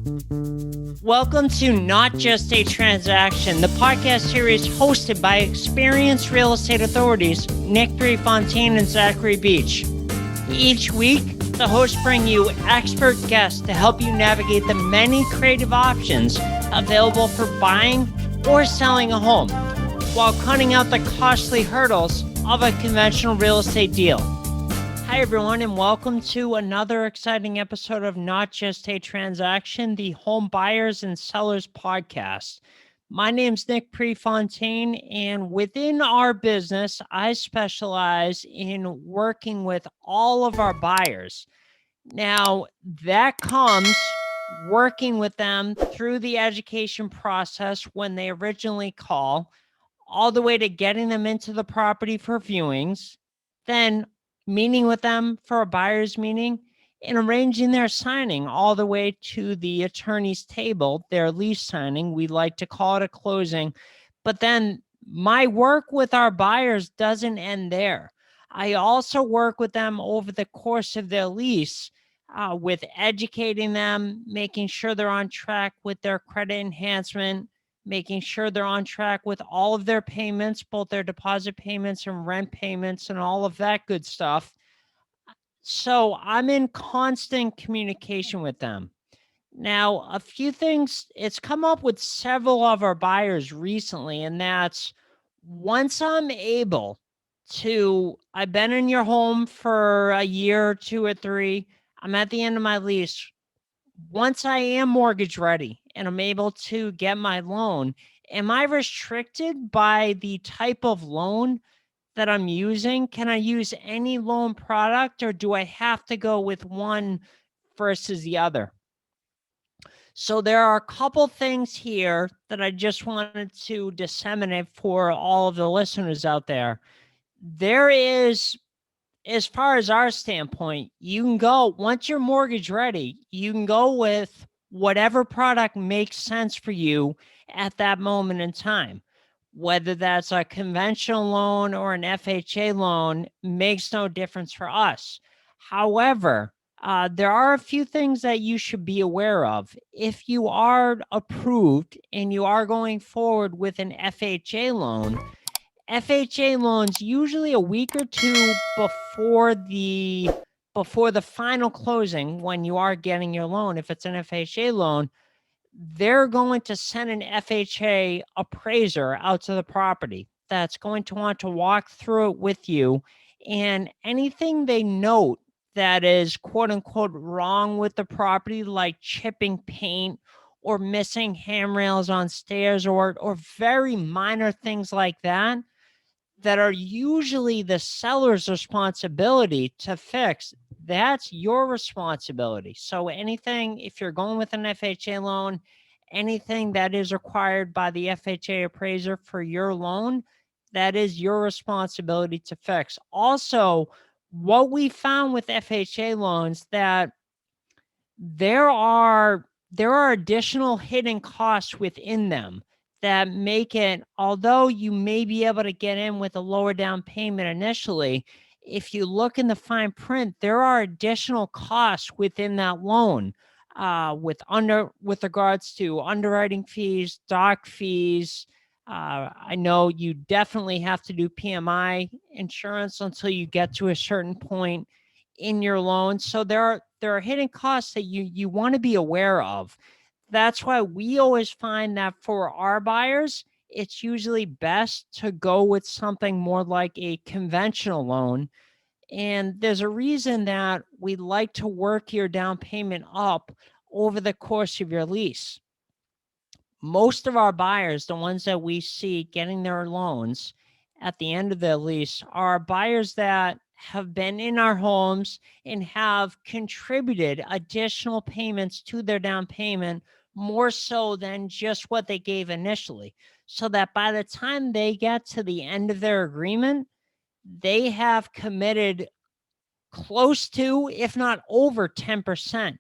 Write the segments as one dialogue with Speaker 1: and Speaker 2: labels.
Speaker 1: Welcome to Not Just a Transaction, the podcast series hosted by experienced real estate authorities Nick Prefontaine and Zachary Beach. Each week, the hosts bring you expert guests to help you navigate the many creative options available for buying or selling a home, while cutting out the costly hurdles of a conventional real estate deal. Hi, everyone, and welcome to another exciting episode of Not Just a Transaction, the Home Buyers and Sellers Podcast. My name's Nick Prefontaine, and within our business, I specialize in working with all of our buyers. Now, that comes working with them through the education process when they originally call, all the way to getting them into the property for viewings, then meeting with them for a buyer's meeting, and arranging their signing all the way to the attorney's table, their lease signing. We like to call it a closing. But then my work with our buyers doesn't end there. I also work with them over the course of their lease with educating them, making sure they're on track with their credit enhancement, making sure they're on track with all of their payments, both their deposit payments and rent payments and all of that good stuff. So I'm in constant communication with them. Now, a few things, it's come up with several of our buyers recently, and that's once I'm able to, I've been in your home for a year or two or three, I'm at the end of my lease. Once I am mortgage ready and I'm able to get my loan, am I restricted by the type of loan that I'm using? Can I use any loan product, or do I have to go with one versus the other? So there are a couple things here that I just wanted to disseminate for all of the listeners out there. There is, as far as our standpoint, you can go, once you're mortgage ready, you can go with whatever product makes sense for you at that moment in time. Whether that's a conventional loan or an FHA loan makes no difference for us. However, there are a few things that you should be aware of. If you are approved and you are going forward with an FHA loan, FHA loans, usually a week or two before the final closing, when you are getting your loan, if it's an FHA loan, they're going to send an FHA appraiser out to the property that's going to want to walk through it with you. And anything they note that is quote unquote wrong with the property, like chipping paint or missing handrails on stairs, or very minor things like that, that are usually the seller's responsibility to fix, that's your responsibility. So anything, if you're going with an FHA loan, anything that is required by the FHA appraiser for your loan, that is your responsibility to fix. Also, what we found with FHA loans, that there are additional hidden costs within them that make it, although you may be able to get in with a lower down payment initially, if you look in the fine print, there are additional costs within that loan, with regards to underwriting fees, doc fees. I know you definitely have to do PMI insurance until you get to a certain point in your loan. So there are hidden costs that you want to be aware of. That's why we always find that for our buyers, it's usually best to go with something more like a conventional loan. And there's a reason that we like to work your down payment up over the course of your lease. Most of our buyers, the ones that we see getting their loans at the end of their lease, are buyers that have been in our homes and have contributed additional payments to their down payment, more so than just what they gave initially, so that by the time they get to the end of their agreement, they have committed close to, if not over 10%.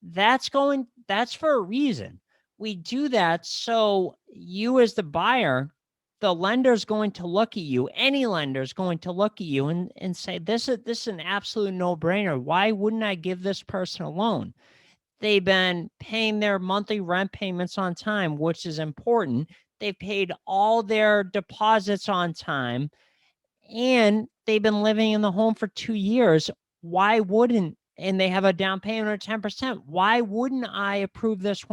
Speaker 1: That's for a reason. We do that so you, as the buyer, the lender's going to look at you, any lender's going to look at you and say, this is an absolute no-brainer. Why wouldn't I give this person a loan? They've been paying their monthly rent payments on time, which is important. They've paid all their deposits on time, and they've been living in the home for 2 years. Why wouldn't, and they have a down payment of 10%. Why wouldn't I approve this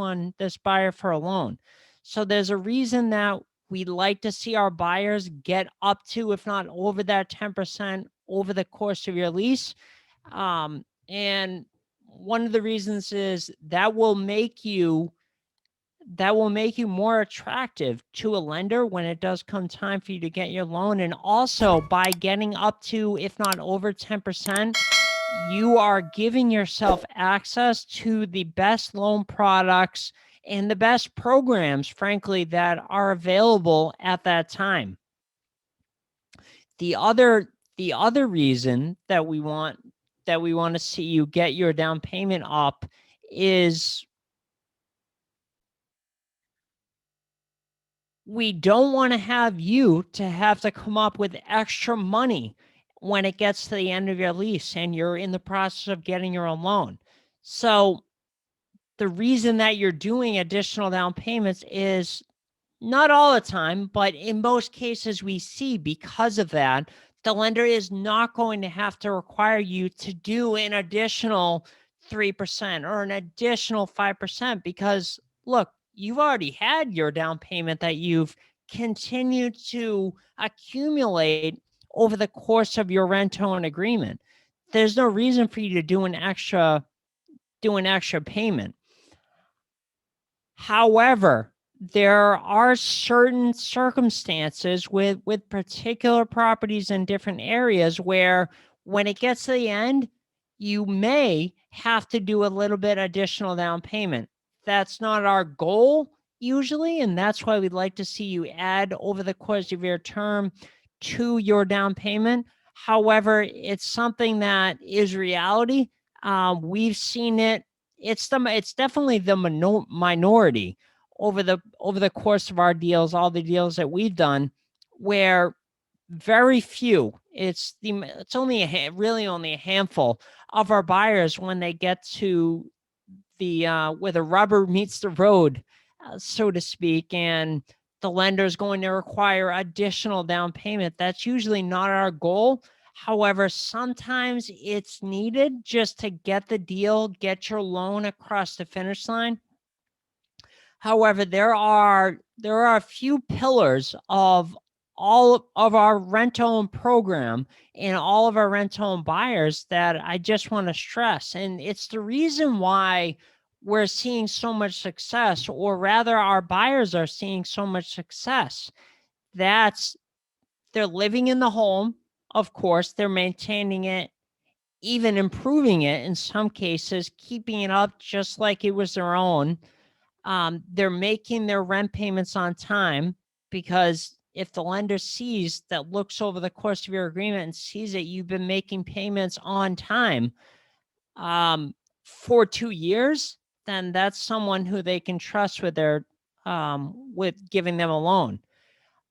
Speaker 1: buyer for a loan? So there's a reason that we like to see our buyers get up to, if not over that 10% over the course of your lease. And one of the reasons is that will make you more attractive to a lender when it does come time for you to get your loan. And also, by getting up to, if not over 10%, you are giving yourself access to the best loan products and the best programs, frankly, that are available at that time. The other reason that we want to see you get your down payment up is we don't want to have to come up with extra money when it gets to the end of your lease and you're in the process of getting your own loan. So the reason that you're doing additional down payments is, not all the time, but in most cases we see, because of that, the lender is not going to have to require you to do an additional 3% or an additional 5%, because look, you've already had your down payment that you've continued to accumulate over the course of your rent-own agreement. There's no reason for you to do an extra payment. However, there are certain circumstances with particular properties in different areas where, when it gets to the end, you may have to do a little bit additional down payment. That's not our goal usually, and that's why we'd like to see you add over the course of your term to your down payment. However, it's something that is reality. We've seen it. It's definitely the minority over the course of our deals, all the deals that we've done, where very few, it's only really only a handful of our buyers, when they get to the where the rubber meets the road, so to speak, and the lender is going to require additional down payment. That's usually not our goal. However, sometimes it's needed just to get the deal, get your loan across the finish line. However, there are a few pillars of all of our rent-own program and all of our rent-own buyers that I just want to stress. And it's the reason why we're seeing so much success, or rather our buyers are seeing so much success. That's, they're living in the home. Of course, they're maintaining it, even improving it in some cases, keeping it up just like it was their own. They're making their rent payments on time, because if the lender looks over the course of your agreement and sees that you've been making payments on time for 2 years, then that's someone who they can trust with with giving them a loan.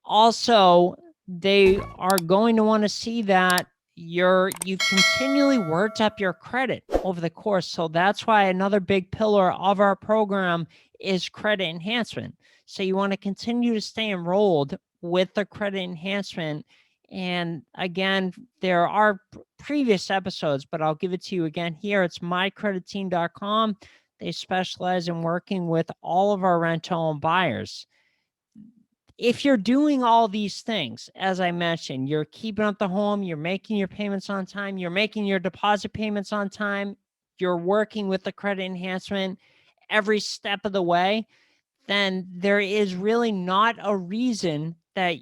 Speaker 1: Also, they are going to want to see that you've continually worked up your credit over the course. So that's why another big pillar of our program is credit enhancement. So you want to continue to stay enrolled with the credit enhancement. And again, there are previous episodes, but I'll give it to you again here. It's mycreditteam.com. They specialize in working with all of our rental buyers. If you're doing all these things, as I mentioned, you're keeping up the home, you're making your payments on time, you're making your deposit payments on time, you're working with the credit enhancement every step of the way, then there is really not a reason that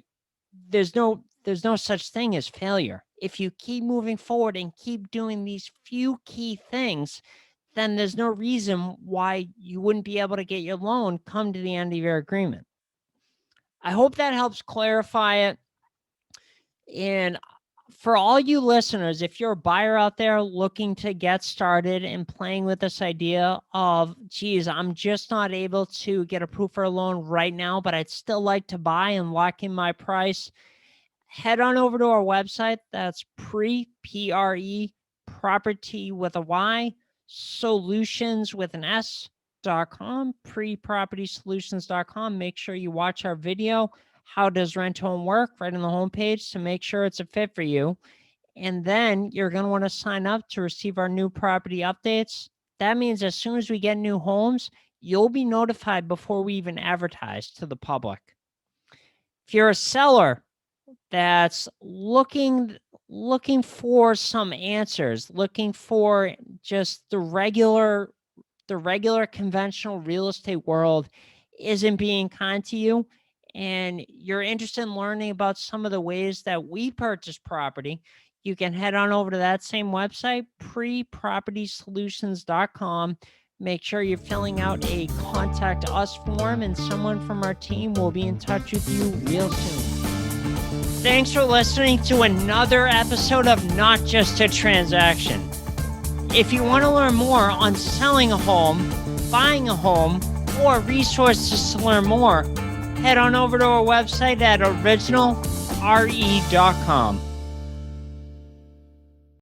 Speaker 1: there's no such thing as failure. If you keep moving forward and keep doing these few key things, then there's no reason why you wouldn't be able to get your loan come to the end of your agreement. I hope that helps clarify it. And for all you listeners, if you're a buyer out there looking to get started and playing with this idea of, geez, I'm just not able to get approved for a loan right now, but I'd still like to buy and lock in my price, head on over to our website. That's pre, P-R-E, property with a Y, solutions with an S.com, prepropertysolutions.com. Make sure you watch our video, How Does Rent Home Work, right on the homepage to make sure it's a fit for you. And then you're going to want to sign up to receive our new property updates. That means as soon as we get new homes, you'll be notified before we even advertise to the public. If you're a seller that's looking for some answers, looking for just the regular conventional real estate world isn't being kind to you, and you're interested in learning about some of the ways that we purchase property, you can head on over to that same website, prepropertysolutions.com. Make sure you're filling out a contact us form, and someone from our team will be in touch with you real soon. Thanks for listening to another episode of Not Just a Transaction. If you want to learn more on selling a home, buying a home, or resources to learn more, head on over to our website at originalre.com.